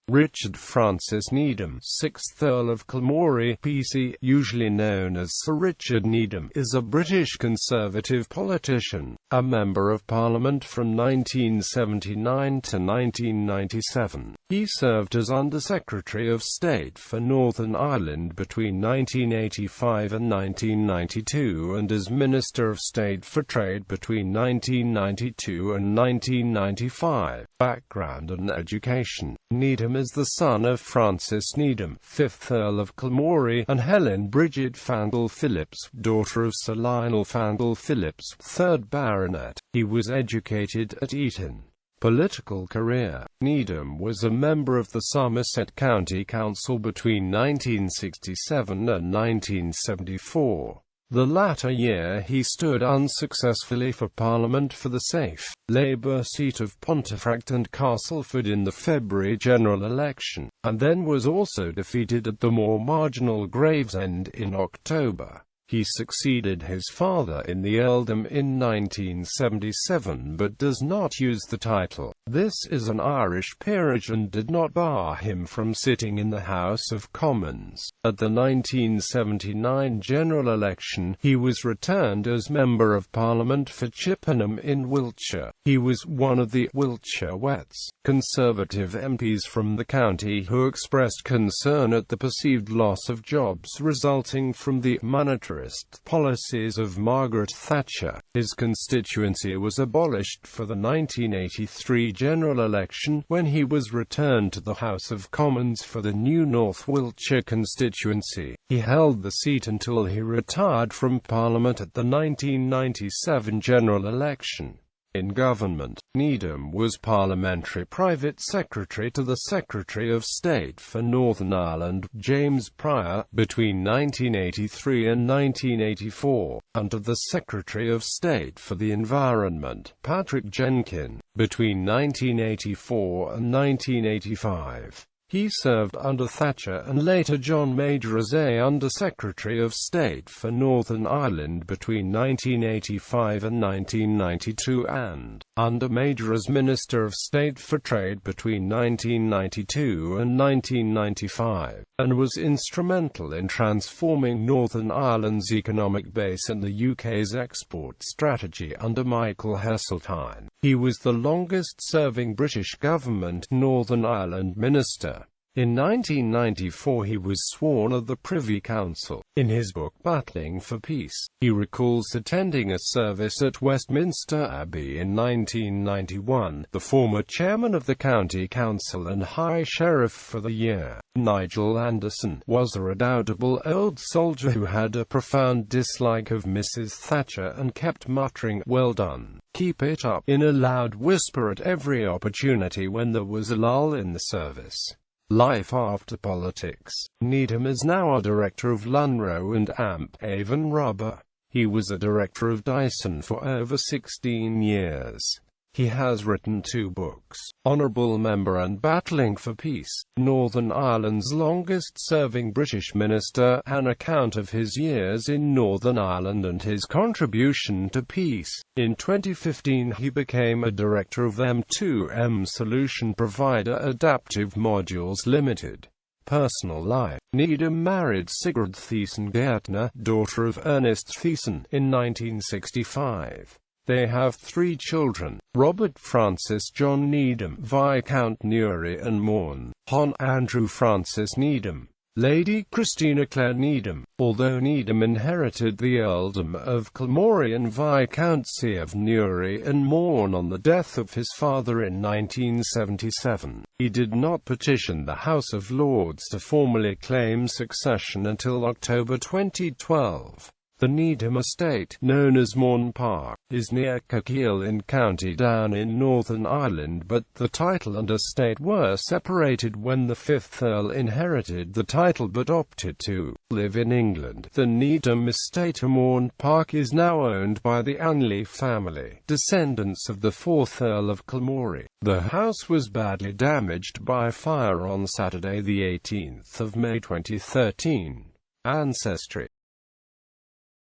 Richard Francis Needham, 6th Earl of Kilmorey, PC, usually known as Sir Richard Needham, is a British Conservative politician, a Member of Parliament from 1979 to 1997. He served as Under-Secretary of State for Northern Ireland between 1985 and 1992 and as Minister of State for Trade between 1992 and 1995. Background and education. Needham is the son of Francis Needham, 5th Earl of Kilmorey, and Helen Bridget Fandel Phillips, daughter of Sir Lionel Fandel Phillips, 3rd Baronet. He was educated at Eton. Political career. Needham was a member of the Somerset County Council between 1967 and 1974. The latter year he stood unsuccessfully for Parliament for the safe Labour seat of Pontefract and Castleford in the February general election, and then was also defeated at the more marginal Gravesend in October. He succeeded his father in the earldom in 1977 but does not use the title. This is an Irish peerage and did not bar him from sitting in the House of Commons. At the 1979 general election, he was returned as Member of Parliament for Chippenham in Wiltshire. He was one of the Wiltshire Wets, Conservative MPs from the county who expressed concern at the perceived loss of jobs resulting from the monetarist policies of Margaret Thatcher. His constituency was abolished for the 1983 general election, when he was returned to the House of Commons for the new North Wiltshire constituency. He held the seat until he retired from Parliament at the 1997 general election. In government, Needham was Parliamentary Private Secretary to the Secretary of State for Northern Ireland, James Pryor, between 1983 and 1984, and to the Secretary of State for the Environment, Patrick Jenkin, between 1984 and 1985. He served under Thatcher and later John Major as Under-Secretary of State for Northern Ireland between 1985 and 1992 and under Major as Minister of State for Trade between 1992 and 1995, and was instrumental in transforming Northern Ireland's economic base and the UK's export strategy under Michael Heseltine. He was the longest-serving British government Northern Ireland minister. In 1994 he was sworn of the Privy Council. In his book Battling for Peace, he recalls attending a service at Westminster Abbey in 1991. The former chairman of the County Council and High Sheriff for the year, Nigel Anderson, was a redoubtable old soldier who had a profound dislike of Mrs. Thatcher and kept muttering, "Well done, keep it up," in a loud whisper at every opportunity when there was a lull in the service. Life after politics. Needham is now a director of Lunro and Amp Avon Rubber. He was a director of Dyson for over 16 years. He has written 2 books, Honourable Member and Battling for Peace, Northern Ireland's longest-serving British minister, an account of his years in Northern Ireland and his contribution to peace. In 2015 he became a director of M2M solution provider Adaptive Modules Limited. Personal life. Needham married Sigrid Thiessen-Gaertner, daughter of Ernest Thiessen, in 1965. They have 3 children: Robert Francis John Needham, Viscount Newry and Morn, Hon. Andrew Francis Needham, Lady Christina Clare Needham. Although Needham inherited the earldom of Kilmorey and Viscountcy of Newry and Morn on the death of his father in 1977, he did not petition the House of Lords to formally claim succession until October 2012. The Needham estate, known as Morn Park, is near Cakill in County Down in Northern Ireland, but the title and estate were separated when the 5th Earl inherited the title but opted to live in England. The Needham estate of Morn Park is now owned by the Anley family, descendants of the 4th Earl of Kilmorey. The house was badly damaged by fire on Saturday, the 18th of May 2013. Ancestry.